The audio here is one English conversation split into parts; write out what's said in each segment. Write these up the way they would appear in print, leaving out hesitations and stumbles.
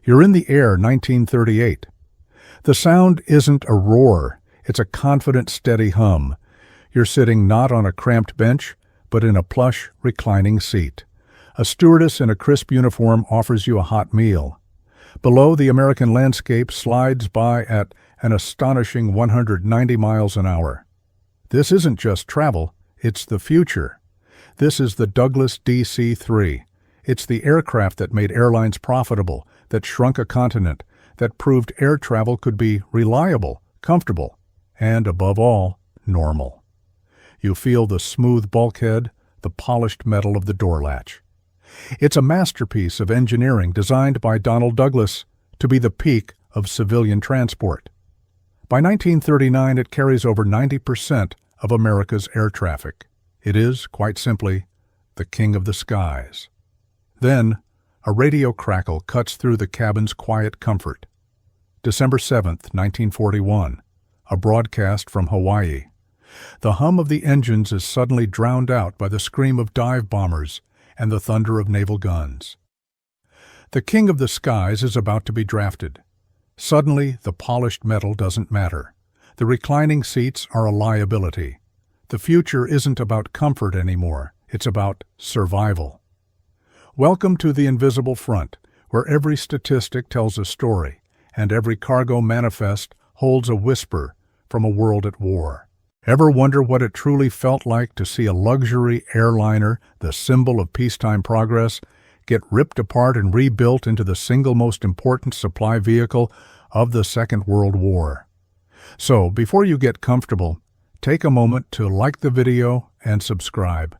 You're in the air, 1938. The sound isn't a roar, it's a confident, steady hum. You're sitting not on a cramped bench, but in a plush, reclining seat. A stewardess in a crisp uniform offers you a hot meal. Below, the American landscape slides by at an astonishing 190 miles an hour. This isn't just travel, it's the future. This is the Douglas DC-3. It's the aircraft that made airlines profitable, that shrunk a continent, that proved air travel could be reliable, comfortable, and, above all, normal. You feel the smooth bulkhead, the polished metal of the door latch. It's a masterpiece of engineering designed by Donald Douglas to be the peak of civilian transport. By 1939, it carries over 90% of America's air traffic. It is, quite simply, the king of the skies. Then, a radio crackle cuts through the cabin's quiet comfort. December 7th, 1941, a broadcast from Hawaii. The hum of the engines is suddenly drowned out by the scream of dive bombers and the thunder of naval guns. The king of the skies is about to be drafted. Suddenly, the polished metal doesn't matter. The reclining seats are a liability. The future isn't about comfort anymore. It's about survival. Welcome to the invisible front, where every statistic tells a story, and every cargo manifest holds a whisper from a world at war. Ever wonder what it truly felt like to see a luxury airliner, the symbol of peacetime progress, get ripped apart and rebuilt into the single most important supply vehicle of the Second World War? So, before you get comfortable, take a moment to like the video and subscribe,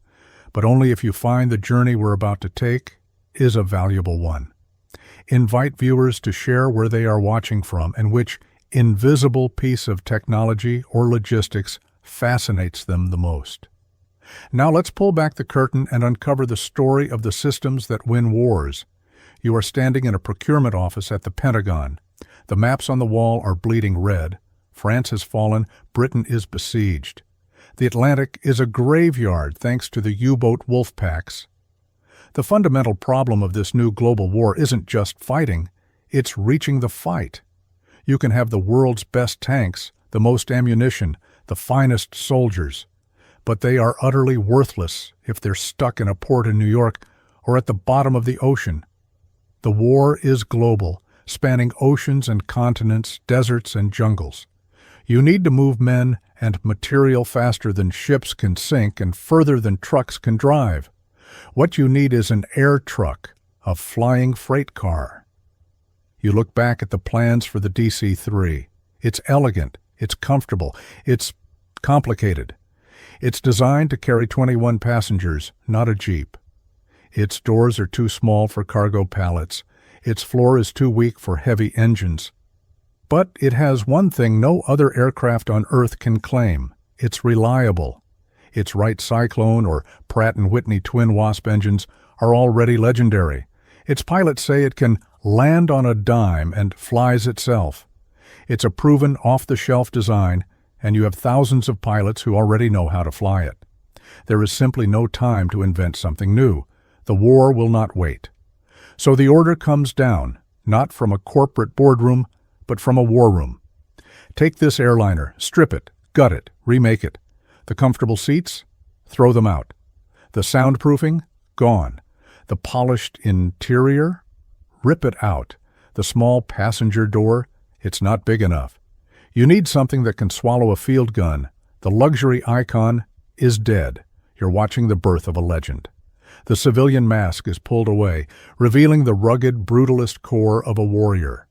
but only if you find the journey we're about to take is a valuable one. Invite viewers to share where they are watching from and which invisible piece of technology or logistics fascinates them the most. Now let's pull back the curtain and uncover the story of the systems that win wars. You are standing in a procurement office at the Pentagon. The maps on the wall are bleeding red. France has fallen, Britain is besieged. The Atlantic is a graveyard thanks to the U-boat wolf packs. The fundamental problem of this new global war isn't just fighting, it's reaching the fight. You can have the world's best tanks, the most ammunition, the finest soldiers, but they are utterly worthless if they're stuck in a port in New York or at the bottom of the ocean. The war is global, spanning oceans and continents, deserts and jungles. You need to move men and material faster than ships can sink and further than trucks can drive. What you need is an air truck, a flying freight car. You look back at the plans for the DC-3. It's elegant, it's comfortable, it's complicated. It's designed to carry 21 passengers, not a jeep. Its doors are too small for cargo pallets. Its floor is too weak for heavy engines. But it has one thing no other aircraft on Earth can claim. It's reliable. Its Wright Cyclone or Pratt & Whitney twin Wasp engines are already legendary. Its pilots say it can land on a dime and flies itself. It's a proven off-the-shelf design, and you have thousands of pilots who already know how to fly it. There is simply no time to invent something new. The war will not wait. So the order comes down, not from a corporate boardroom, but from a war room. Take this airliner, strip it, gut it, remake it. The comfortable seats? Throw them out. The soundproofing? Gone. The polished interior? Rip it out. The small passenger door? It's not big enough. You need something that can swallow a field gun. The luxury icon is dead. You're watching the birth of a legend. The civilian mask is pulled away, revealing the rugged, brutalist core of a warrior.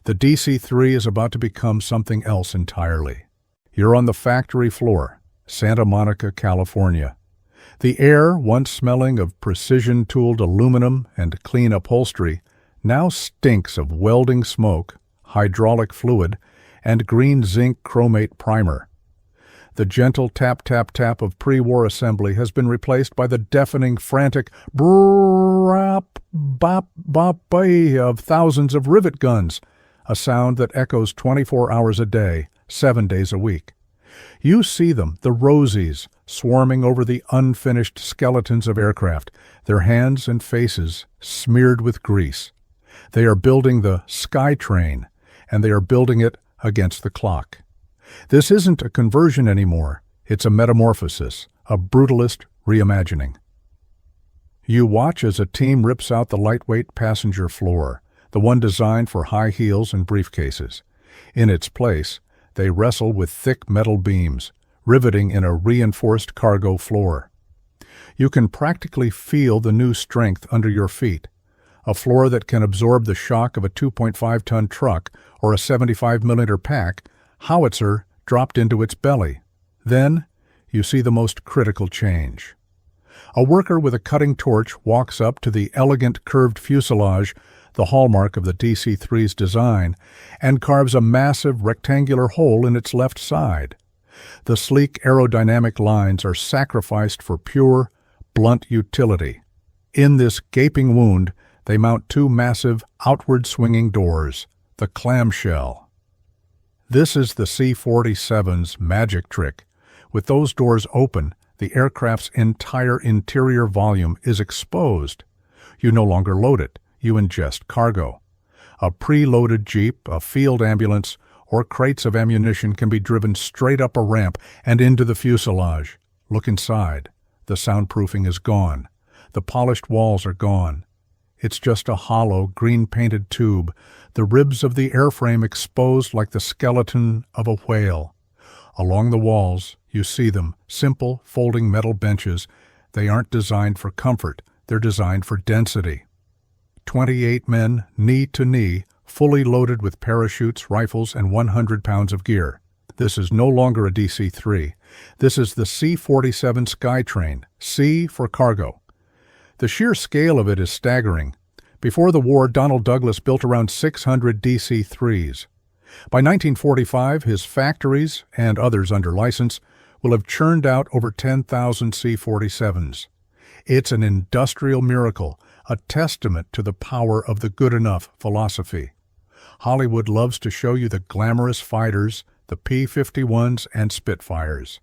The DC-3 is about to become something else entirely. You're on the factory floor, Santa Monica, California. The air, once smelling of precision-tooled aluminum and clean upholstery, now stinks of welding smoke, hydraulic fluid, and green zinc chromate primer. The gentle tap-tap-tap of pre-war assembly has been replaced by the deafening, frantic brrrrap-bop-bop-bay of thousands of rivet guns, a sound that echoes 24 hours a day, 7 days a week. You see them, the Rosies, swarming over the unfinished skeletons of aircraft, their hands and faces smeared with grease. They are building the Sky Train, and they are building it against the clock. This isn't a conversion anymore. It's a metamorphosis, a brutalist reimagining. You watch as a team rips out the lightweight passenger floor, the one designed for high heels and briefcases. In its place, they wrestle with thick metal beams, riveting in a reinforced cargo floor. You can practically feel the new strength under your feet, a floor that can absorb the shock of a 2.5-ton truck or a 75-millimeter pack howitzer dropped into its belly. Then, you see the most critical change. A worker with a cutting torch walks up to the elegant curved fuselage, the hallmark of the DC-3's design, and carves a massive rectangular hole in its left side. The sleek aerodynamic lines are sacrificed for pure, blunt utility. In this gaping wound, they mount two massive, outward-swinging doors, the clamshell. This is the C-47's magic trick. With those doors open, the aircraft's entire interior volume is exposed. You no longer load it, you ingest cargo. A pre-loaded jeep, a field ambulance, or crates of ammunition can be driven straight up a ramp and into the fuselage. Look inside. The soundproofing is gone. The polished walls are gone. It's just a hollow, green-painted tube, the ribs of the airframe exposed like the skeleton of a whale. Along the walls, you see them, simple, folding metal benches. They aren't designed for comfort, they're designed for density. 28 men, knee to knee, fully loaded with parachutes, rifles, and 100 pounds of gear. This is no longer a DC-3. This is the C-47 Skytrain, C for cargo. The sheer scale of it is staggering. Before the war, Donald Douglas built around 600 DC-3s. By 1945, his factories, and others under license, will have churned out over 10,000 C-47s. It's an industrial miracle, a testament to the power of the good enough philosophy. Hollywood loves to show you the glamorous fighters, the P-51s and Spitfires.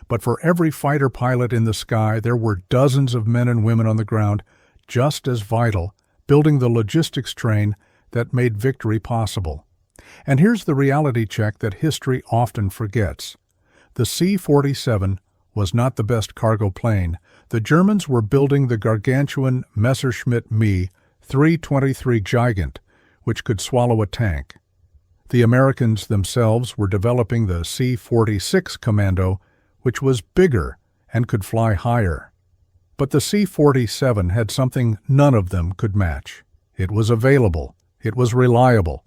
But for every fighter pilot in the sky, there were dozens of men and women on the ground, just as vital, building the logistics train that made victory possible. And here's the reality check that history often forgets. The C-47 was not the best cargo plane. The Germans were building the gargantuan Messerschmitt Me 323 Gigant, which could swallow a tank. The Americans themselves were developing the C-46 Commando, which was bigger and could fly higher. But the C-47 had something none of them could match. It was available, it was reliable,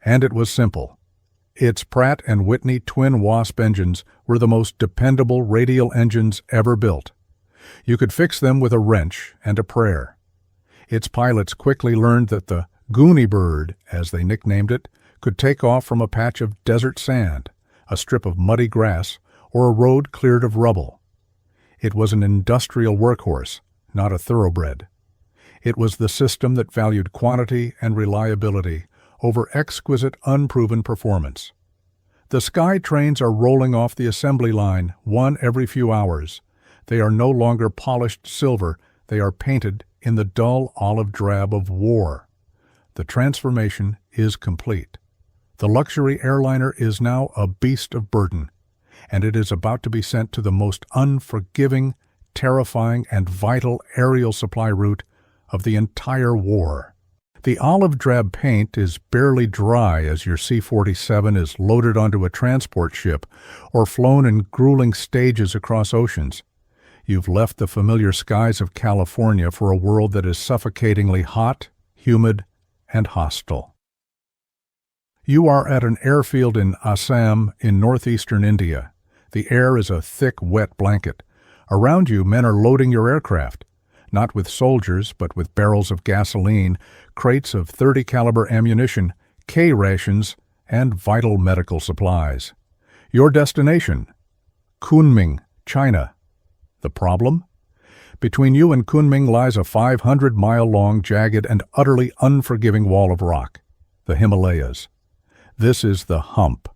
and it was simple. Its Pratt & Whitney twin Wasp engines were the most dependable radial engines ever built. You could fix them with a wrench and a prayer. Its pilots quickly learned that the Goonie Bird, as they nicknamed it, could take off from a patch of desert sand, a strip of muddy grass, or a road cleared of rubble. It was an industrial workhorse, not a thoroughbred. It was the system that valued quantity and reliability over exquisite, unproven performance. The Sky trains are rolling off the assembly line, one every few hours. They are no longer polished silver, they are painted in the dull olive drab of war. The transformation is complete. The luxury airliner is now a beast of burden, and it is about to be sent to the most unforgiving, terrifying, and vital aerial supply route of the entire war. The olive drab paint is barely dry as your C-47 is loaded onto a transport ship or flown in grueling stages across oceans. You've left the familiar skies of California for a world that is suffocatingly hot, humid, and hostile. You are at an airfield in Assam in northeastern India. The air is a thick, wet blanket. Around you, men are loading your aircraft, not with soldiers, but with barrels of gasoline, crates of .30 caliber ammunition, K rations, and vital medical supplies. Your destination? Kunming, China. The problem? Between you and Kunming lies a 500-mile-long, jagged, and utterly unforgiving wall of rock, the Himalayas. This is the hump.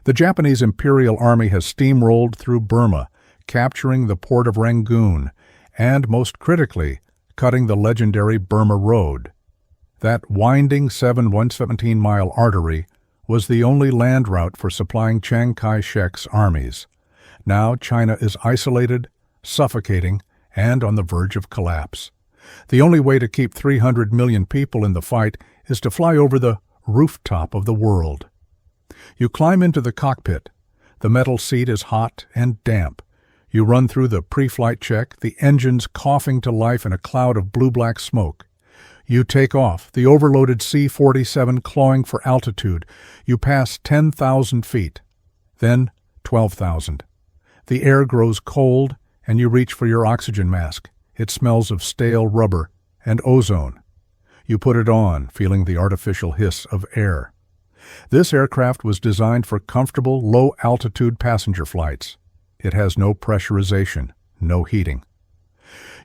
The Japanese Imperial Army has steamrolled through Burma, capturing the port of Rangoon, and, most critically, cutting the legendary Burma Road. That winding 117-mile artery was the only land route for supplying Chiang Kai-shek's armies. Now China is isolated, suffocating, and on the verge of collapse. The only way to keep 300 million people in the fight is to fly over the rooftop of the world. You climb into the cockpit. The metal seat is hot and damp. You run through the pre-flight check, the engines coughing to life in a cloud of blue-black smoke. You take off, the overloaded C-47 clawing for altitude. You pass 10,000 feet, then 12,000. The air grows cold, and you reach for your oxygen mask. It smells of stale rubber and ozone. You put it on, feeling the artificial hiss of air. This aircraft was designed for comfortable, low-altitude passenger flights. It has no pressurization, no heating.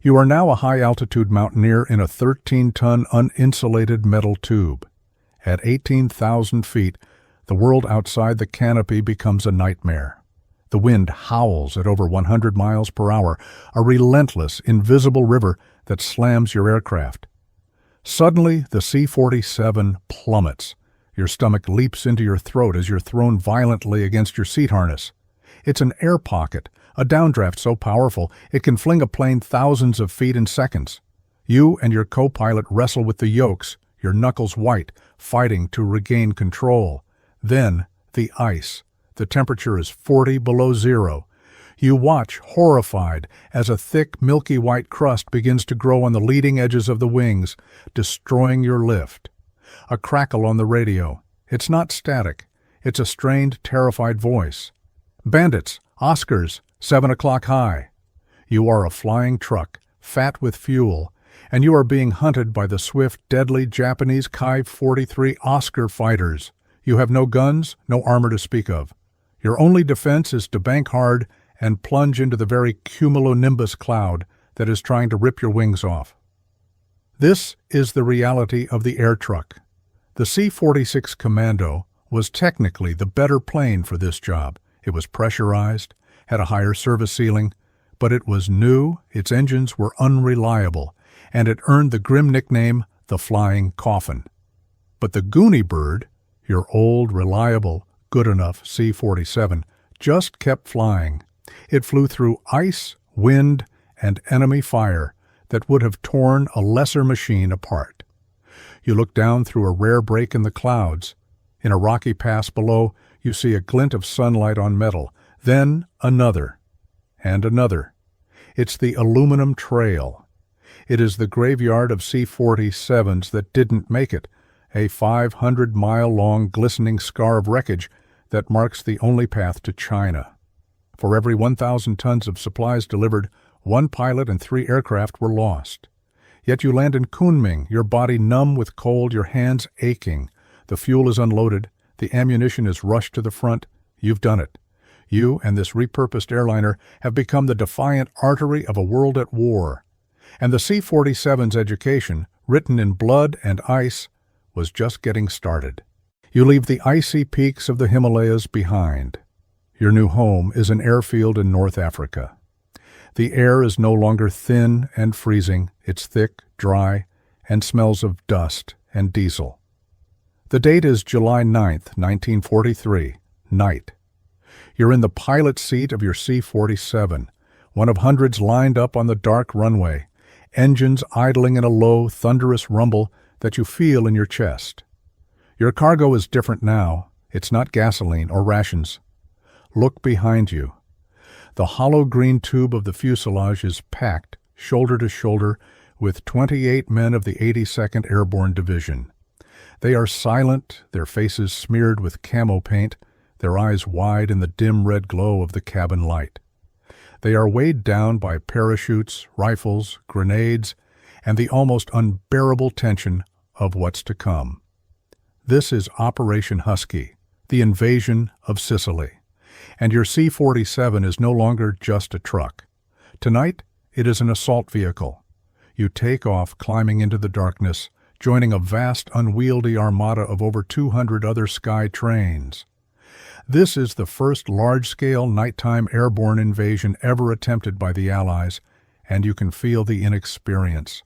You are now a high-altitude mountaineer in a 13-ton uninsulated metal tube. At 18,000 feet, the world outside the canopy becomes a nightmare. The wind howls at over 100 miles per hour, a relentless, invisible river that slams your aircraft. Suddenly, the C-47 plummets. Your stomach leaps into your throat as you're thrown violently against your seat harness. It's an air pocket, a downdraft so powerful it can fling a plane thousands of feet in seconds. You and your co-pilot wrestle with the yokes, your knuckles white, fighting to regain control. Then, the ice. The temperature is 40 below zero. You watch, horrified, as a thick, milky white crust begins to grow on the leading edges of the wings, destroying your lift. A crackle on the radio. It's not static. It's a strained, terrified voice. "Bandits! Oscars! 7 o'clock high!" You are a flying truck, fat with fuel, and you are being hunted by the swift, deadly Japanese Ki-43 Oscar fighters. You have no guns, no armor to speak of. Your only defense is to bank hard and plunge into the very cumulonimbus cloud that is trying to rip your wings off. This is the reality of the air truck. The C-46 Commando was technically the better plane for this job. It was pressurized, had a higher service ceiling, but it was new, its engines were unreliable, and it earned the grim nickname, the Flying Coffin. But the Goonie Bird, your old, reliable, good-enough C-47, just kept flying. It flew through ice, wind, and enemy fire that would have torn a lesser machine apart. You look down through a rare break in the clouds. In a rocky pass below, you see a glint of sunlight on metal, then another, and another. It's the aluminum trail. It is the graveyard of C-47s that didn't make it, a 500-mile-long glistening scar of wreckage that marks the only path to China. For every 1,000 tons of supplies delivered, 1 pilot and 3 aircraft were lost. Yet you land in Kunming, your body numb with cold, your hands aching. The fuel is unloaded, the ammunition is rushed to the front. You've done it. You and this repurposed airliner have become the defiant artery of a world at war. And the C-47's education, written in blood and ice, was just getting started. You leave the icy peaks of the Himalayas behind. Your new home is an airfield in North Africa. The air is no longer thin and freezing. It's thick, dry, and smells of dust and diesel. The date is July 9th, 1943, night. You're in the pilot seat of your C-47, one of hundreds lined up on the dark runway, engines idling in a low, thunderous rumble that you feel in your chest. Your cargo is different now. It's not gasoline or rations. Look behind you. The hollow green tube of the fuselage is packed, shoulder to shoulder, with 28 men of the 82nd Airborne Division. They are silent, their faces smeared with camo paint, their eyes wide in the dim red glow of the cabin light. They are weighed down by parachutes, rifles, grenades, and the almost unbearable tension of what's to come. This is Operation Husky, the invasion of Sicily. And your C-47 is no longer just a truck. Tonight, it is an assault vehicle. You take off, climbing into the darkness, joining a vast, unwieldy armada of over 200 other Sky trains. This is the first large-scale nighttime airborne invasion ever attempted by the Allies, and you can feel the inexperience.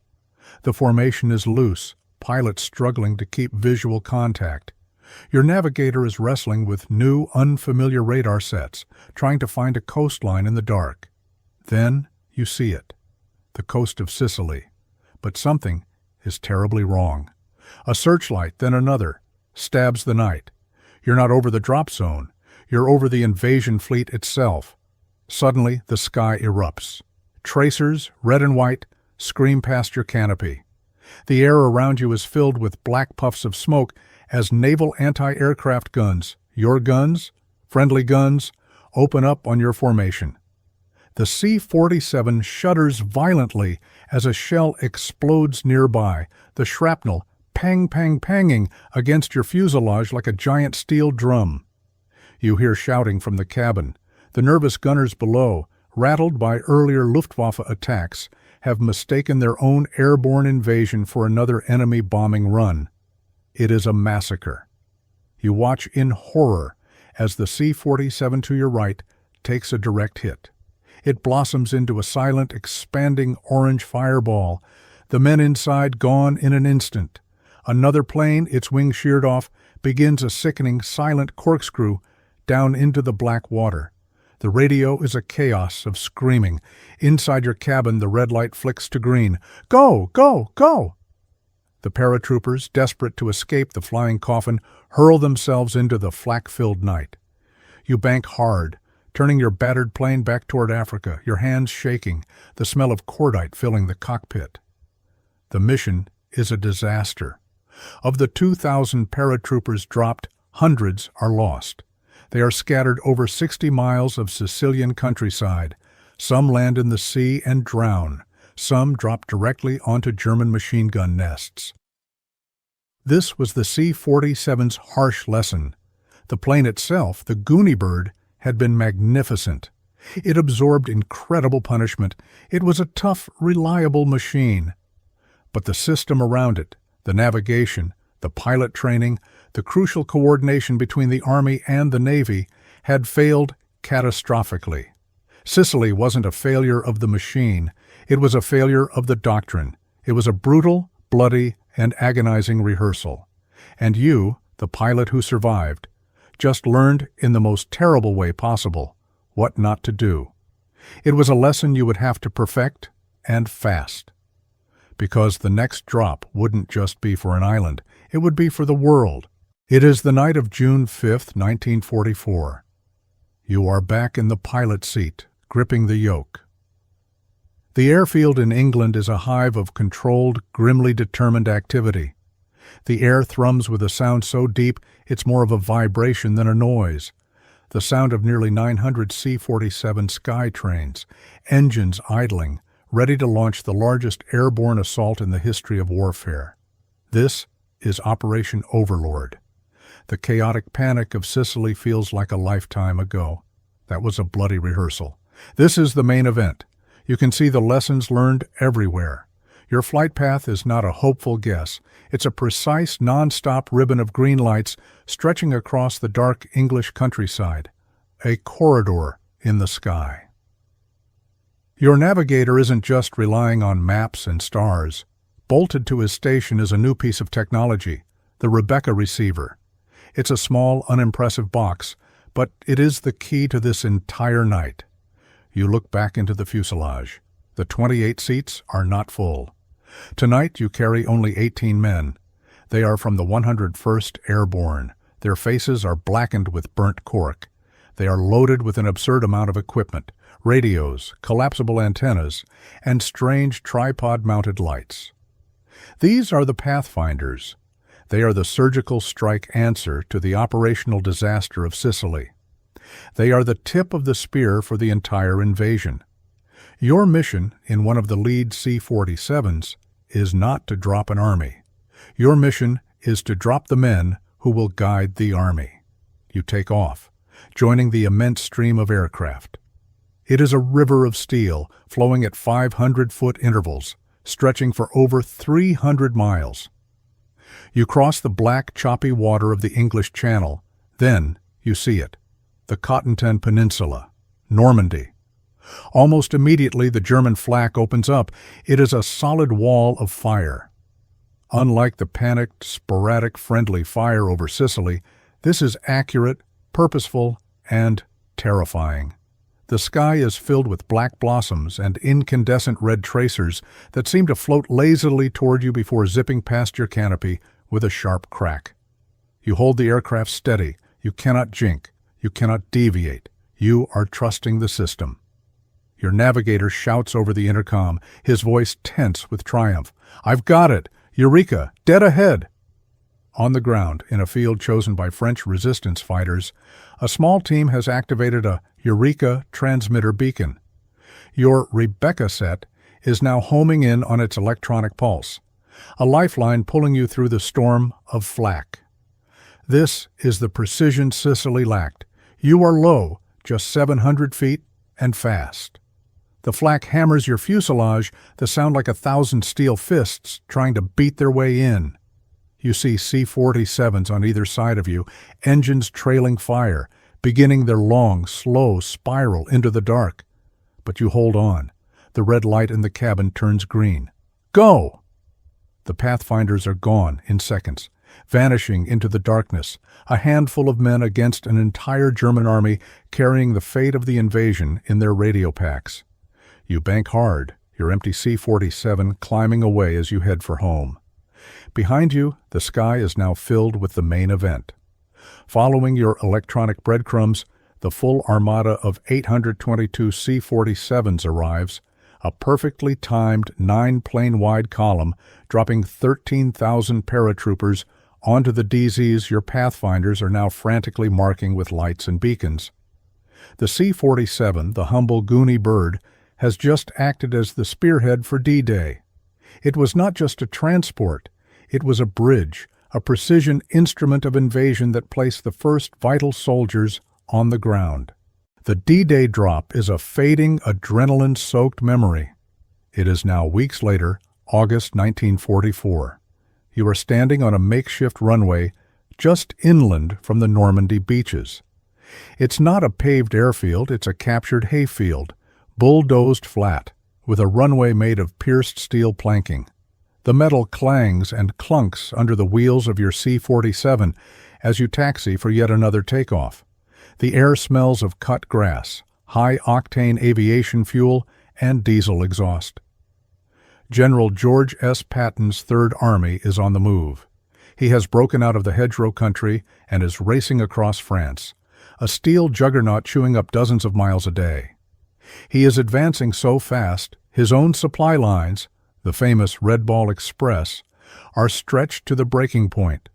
The formation is loose, pilots struggling to keep visual contact. Your navigator is wrestling with new, unfamiliar radar sets, trying to find a coastline in the dark. Then you see it, the coast of Sicily. But something is terribly wrong. A searchlight, then another, stabs the night. You're not over the drop zone. You're over the invasion fleet itself. Suddenly, the sky erupts. Tracers, red and white, scream past your canopy. The air around you is filled with black puffs of smoke as naval anti-aircraft guns, your guns, friendly guns, open up on your formation. The C-47 shudders violently as a shell explodes nearby, the shrapnel pang-pang-panging against your fuselage like a giant steel drum. You hear shouting from the cabin. The nervous gunners below, rattled by earlier Luftwaffe attacks, have mistaken their own airborne invasion for another enemy bombing run. It is a massacre. You watch in horror as the C-47 to your right takes a direct hit. It blossoms into a silent, expanding orange fireball, the men inside gone in an instant. Another plane, its wing sheared off, begins a sickening, silent corkscrew down into the black water. The radio is a chaos of screaming. Inside your cabin, the red light flicks to green. Go! Go! Go! The paratroopers, desperate to escape the flying coffin, hurl themselves into the flak-filled night. You bank hard, turning your battered plane back toward Africa, your hands shaking, the smell of cordite filling the cockpit. The mission is a disaster. Of the 2,000 paratroopers dropped, hundreds are lost. They are scattered over 60 miles of Sicilian countryside. Some land in the sea and drown. Some drop directly onto German machine gun nests. This was the C-47's harsh lesson. The plane itself, the Goonie Bird, had been magnificent. It absorbed incredible punishment. It was a tough, reliable machine. But the system around it, the navigation, the pilot training, the crucial coordination between the Army and the Navy, had failed catastrophically. Sicily wasn't a failure of the machine. It was a failure of the doctrine. It was a brutal, bloody, and agonizing rehearsal. And you, the pilot who survived, just learned in the most terrible way possible what not to do. It was a lesson you would have to perfect, and fast. Because the next drop wouldn't just be for an island, it would be for the world. It is the night of June 5th, 1944. You are back in the pilot seat, gripping the yoke. The airfield in England is a hive of controlled, grimly determined activity. The air thrums with a sound so deep it's more of a vibration than a noise. The sound of nearly 900 C-47 sky trains, engines idling, ready to launch the largest airborne assault in the history of warfare. This is Operation Overlord. The chaotic panic of Sicily feels like a lifetime ago. That was a bloody rehearsal. This is the main event. You can see the lessons learned everywhere. Your flight path is not a hopeful guess. It's a precise, non-stop ribbon of green lights stretching across the dark English countryside. A corridor in the sky. Your navigator isn't just relying on maps and stars. Bolted to his station is a new piece of technology, the Rebecca receiver. It's a small, unimpressive box, but it is the key to this entire night. You look back into the fuselage. The 28 seats are not full. Tonight you carry only 18 men. They are from the 101st Airborne. Their faces are blackened with burnt cork. They are loaded with an absurd amount of equipment, radios, collapsible antennas, and strange tripod-mounted lights. These are the Pathfinders. They are the surgical strike answer to the operational disaster of Sicily. They are the tip of the spear for the entire invasion. Your mission in one of the lead C-47s is not to drop an army. Your mission is to drop the men who will guide the army. You take off, joining the immense stream of aircraft. It is a river of steel flowing at 500-foot intervals, stretching for over 300 miles. You cross the black, choppy water of the English Channel. Then you see it, the Cotentin Peninsula, Normandy. Almost immediately the German flak opens up. It is a solid wall of fire. Unlike the panicked, sporadic, friendly fire over Sicily, this is accurate, purposeful, and terrifying. The sky is filled with black blossoms and incandescent red tracers that seem to float lazily toward you before zipping past your canopy with a sharp crack. You hold the aircraft steady. You cannot jink. You cannot deviate. You are trusting the system. Your navigator shouts over the intercom, his voice tense with triumph. "I've got it! Eureka! Dead ahead!" On the ground, in a field chosen by French resistance fighters, a small team has activated a Eureka transmitter beacon. Your Rebecca set is now homing in on its electronic pulse, a lifeline pulling you through the storm of flak. This is the precision Sicily lacked. You are low, just 700 feet, and fast. The flak hammers your fuselage that sound like 1,000 steel fists trying to beat their way in. You see C-47s on either side of you, engines trailing fire, beginning their long, slow spiral into the dark. But you hold on. The red light in the cabin turns green. Go! The Pathfinders are gone in seconds, vanishing into the darkness, a handful of men against an entire German army carrying the fate of the invasion in their radio packs. You bank hard, your empty C-47 climbing away as you head for home. Behind you, the sky is now filled with the main event. Following your electronic breadcrumbs, the full armada of 822 C-47s arrives, a perfectly timed 9-plane-wide column dropping 13,000 paratroopers onto the DZs your Pathfinders are now frantically marking with lights and beacons. The C-47, the humble Goonie bird, has just acted as the spearhead for D-Day. It was not just a transport, it was a bridge, a precision instrument of invasion that placed the first vital soldiers on the ground. The D-Day drop is a fading, adrenaline-soaked memory. It is now weeks later, August 1944. You are standing on a makeshift runway just inland from the Normandy beaches. It's not a paved airfield, it's a captured hayfield, bulldozed flat, with a runway made of pierced steel planking. The metal clangs and clunks under the wheels of your C-47 as you taxi for yet another takeoff. The air smells of cut grass, high-octane aviation fuel, and diesel exhaust. General George S. Patton's Third Army is on the move. He has broken out of the hedgerow country and is racing across France, a steel juggernaut chewing up dozens of miles a day. He is advancing so fast, his own supply lines, the famous Red Ball Express, are stretched to the breaking point.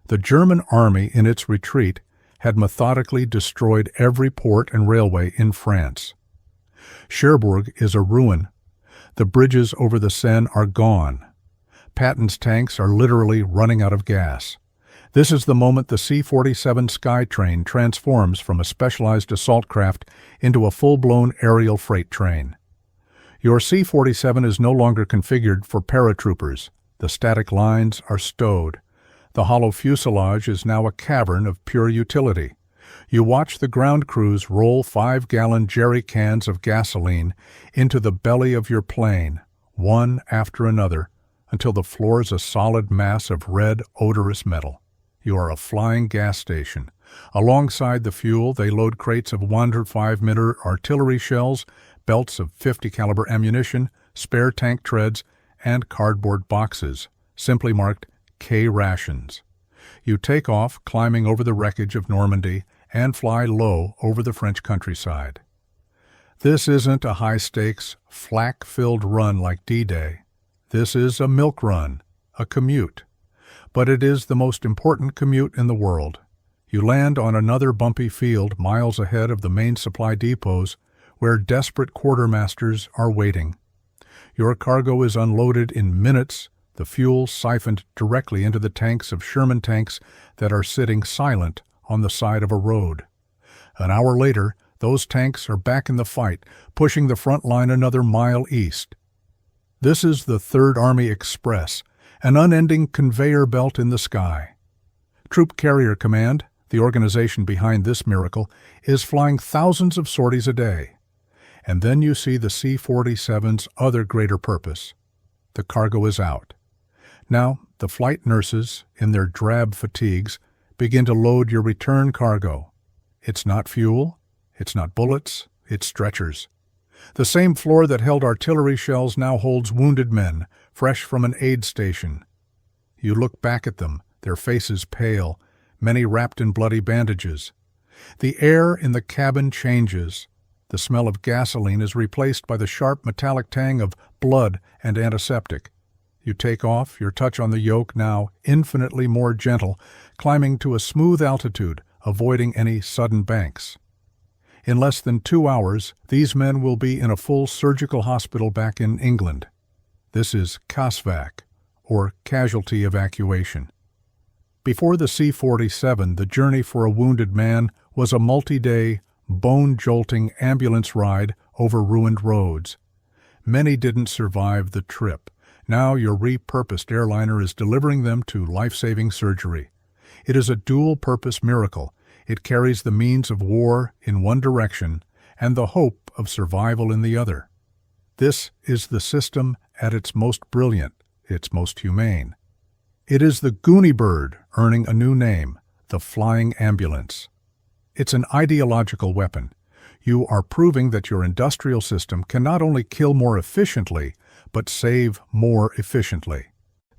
The German army in its retreat had methodically destroyed every port and railway in France. Cherbourg is a ruin. The bridges over the Seine are gone. Patton's tanks are literally running out of gas. This is the moment the C-47 Skytrain transforms from a specialized assault craft into a full-blown aerial freight train. Your C-47 is no longer configured for paratroopers. The static lines are stowed. The hollow fuselage is now a cavern of pure utility. You watch the ground crews roll 5-gallon jerry cans of gasoline into the belly of your plane, one after another, until the floor is a solid mass of red, odorous metal. You are a flying gas station. Alongside the fuel, they load crates of 105mm artillery shells, belts of .50 caliber ammunition, spare tank treads, and cardboard boxes, simply marked K rations. You take off, climbing over the wreckage of Normandy, and fly low over the French countryside. This isn't a high-stakes, flak-filled run like D-Day. This is a milk run, a commute. But it is the most important commute in the world. You land on another bumpy field miles ahead of the main supply depots where desperate quartermasters are waiting. Your cargo is unloaded in minutes, the fuel siphoned directly into the tanks of Sherman tanks that are sitting silent on the side of a road. An hour later, those tanks are back in the fight, pushing the front line another mile east. This is the Third Army Express, an unending conveyor belt in the sky. Troop Carrier Command, the organization behind this miracle, is flying thousands of sorties a day. And then you see the C-47's other greater purpose. The cargo is out. Now, The flight nurses, in their drab fatigues, begin to load your return cargo. It's not fuel, it's not bullets, it's stretchers. The same floor that held artillery shells now holds wounded men, fresh from an aid station. You look back at them, their faces pale, many wrapped in bloody bandages. The air in the cabin changes. The smell of gasoline is replaced by the sharp metallic tang of blood and antiseptic. You take off, your touch on the yoke now infinitely more gentle, climbing to a smooth altitude, avoiding any sudden banks. In less than 2 hours, these men will be in a full surgical hospital back in England. This is CASVAC, or casualty evacuation. Before the C-47, the journey for a wounded man was a multi-day, bone-jolting ambulance ride over ruined roads. Many didn't survive the trip. Now your repurposed airliner is delivering them to life-saving surgery. It is a dual-purpose miracle. It carries the means of war in one direction and the hope of survival in the other. This is the system at its most brilliant, its most humane. It is the Goonie bird earning a new name, the flying ambulance. It's an ideological weapon. You are proving that your industrial system can not only kill more efficiently, but save more efficiently.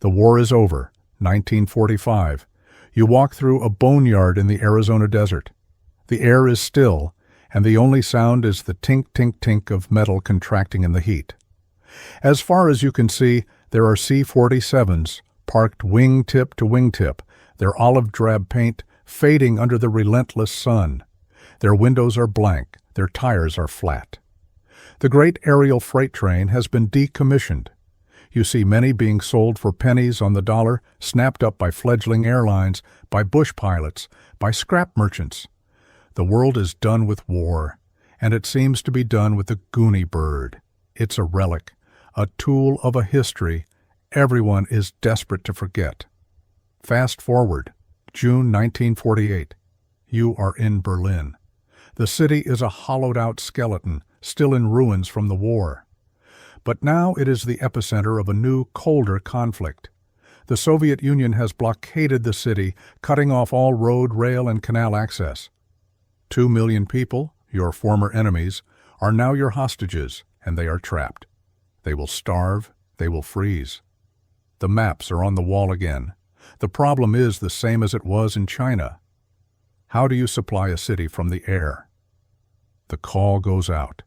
The war is over, 1945. You walk through a boneyard in the Arizona desert. The air is still, and the only sound is the tink-tink-tink of metal contracting in the heat. As far as you can see, there are C-47s, parked wingtip to wingtip, their olive drab paint fading under the relentless sun. Their windows are blank, their tires are flat. The great aerial freight train has been decommissioned. You see many being sold for pennies on the dollar, snapped up by fledgling airlines, by bush pilots, by scrap merchants. The world is done with war, and it seems to be done with the Goonie bird. It's a relic, a tool of a history everyone is desperate to forget. Fast forward, June 1948. You are in Berlin. The city is a hollowed-out skeleton, still in ruins from the war. But now it is the epicenter of a new, colder conflict. The Soviet Union has blockaded the city, cutting off all road, rail, and canal access. 2 million people, your former enemies, are now your hostages, and they are trapped. They will starve, they will freeze. The maps are on the wall again. The problem is the same as it was in China. How do you supply a city from the air? The call goes out.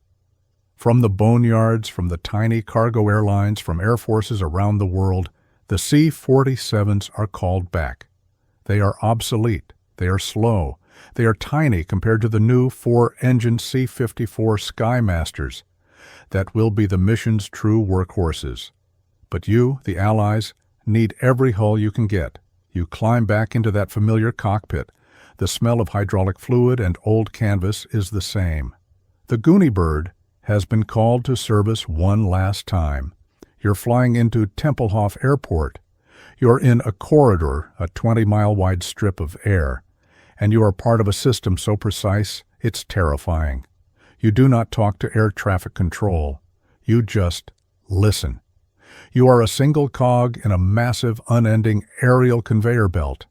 From the boneyards, from the tiny cargo airlines, from air forces around the world, the C-47s are called back. They are obsolete. They are slow. They are tiny compared to the new 4-engine C-54 Skymasters that will be the mission's true workhorses. But you, the Allies, need every hull you can get. You climb back into that familiar cockpit. The smell of hydraulic fluid and old canvas is the same. The Goonie bird has been called to service one last time. You're flying into Tempelhof Airport. You're in a corridor, a 20-mile-wide strip of air, and you are part of a system so precise it's terrifying. You do not talk to air traffic control. You just listen. You are a single cog in a massive, unending aerial conveyor belt.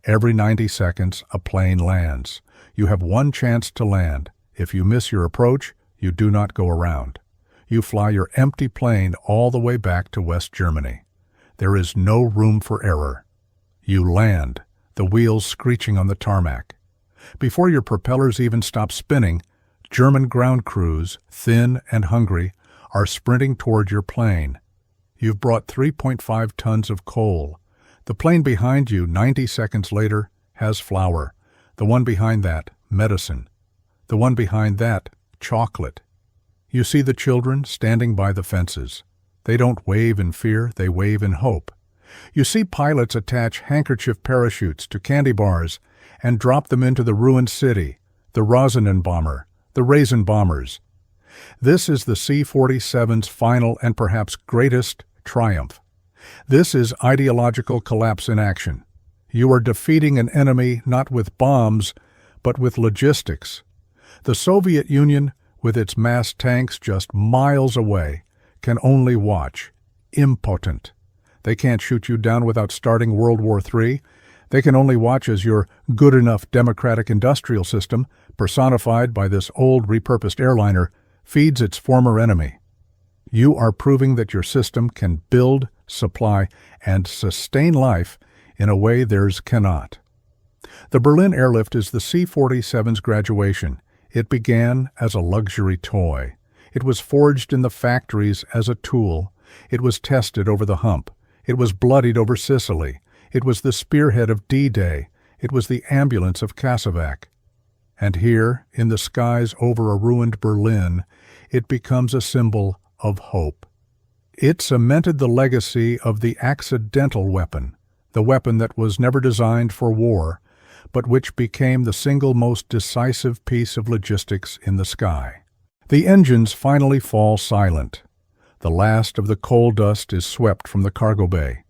Every 90 seconds, a plane lands. You have one chance to land. If you miss your approach, you do not go around. You fly your empty plane all the way back to West Germany. There is no room for error. You land, the wheels screeching on the tarmac. Before your propellers even stop spinning, German ground crews, thin and hungry, are sprinting toward your plane. You've brought 3.5 tons of coal. The plane behind you, 90 seconds later, has flour. The one behind that, medicine. The one behind that, chocolate. You see the children standing by the fences. They don't wave in fear, they wave in hope. You see pilots attach handkerchief parachutes to candy bars and drop them into the ruined city, the Roseninen bomber, the Raisin bombers. This is the C-47's final and perhaps greatest triumph. This is ideological collapse in action. You are defeating an enemy not with bombs, but with logistics. The Soviet Union, with its mass tanks just miles away, can only watch, impotent. They can't shoot you down without starting World War III. They can only watch as your good-enough democratic industrial system, personified by this old repurposed airliner, feeds its former enemy. You are proving that your system can build, supply, and sustain life in a way theirs cannot. The Berlin airlift is the C-47's graduation. It began as a luxury toy. It was forged in the factories as a tool. It was tested over the hump. It was bloodied over Sicily. It was the spearhead of D-Day. It was the ambulance of Kasevak. And here, in the skies over a ruined Berlin, it becomes a symbol of hope. It cemented the legacy of the accidental weapon, the weapon that was never designed for war, but which became the single most decisive piece of logistics in the sky. The engines finally fall silent. The last of the coal dust is swept from the cargo bay.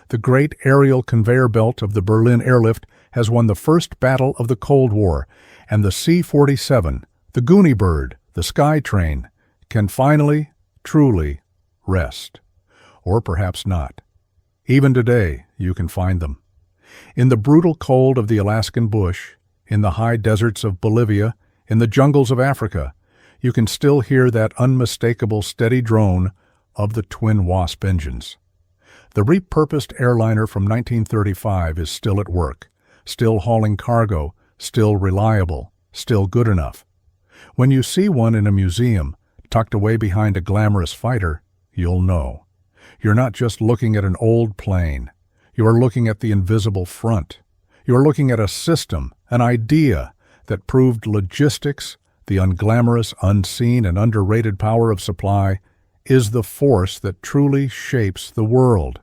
The great aerial conveyor belt of the Berlin airlift has won the first battle of the Cold War, and the C-47, the Goonie Bird, the Sky Train, can finally, truly, rest. Or perhaps not. Even today, you can find them. In the brutal cold of the Alaskan bush, in the high deserts of Bolivia, in the jungles of Africa, you can still hear that unmistakable steady drone of the twin Wasp engines. The repurposed airliner from 1935 is still at work, still hauling cargo, still reliable, still good enough. When you see one in a museum, tucked away behind a glamorous fighter, you'll know. You're not just looking at an old plane. You are looking at the invisible front. You are looking at a system, an idea that proved logistics, the unglamorous, unseen, and underrated power of supply, is the force that truly shapes the world.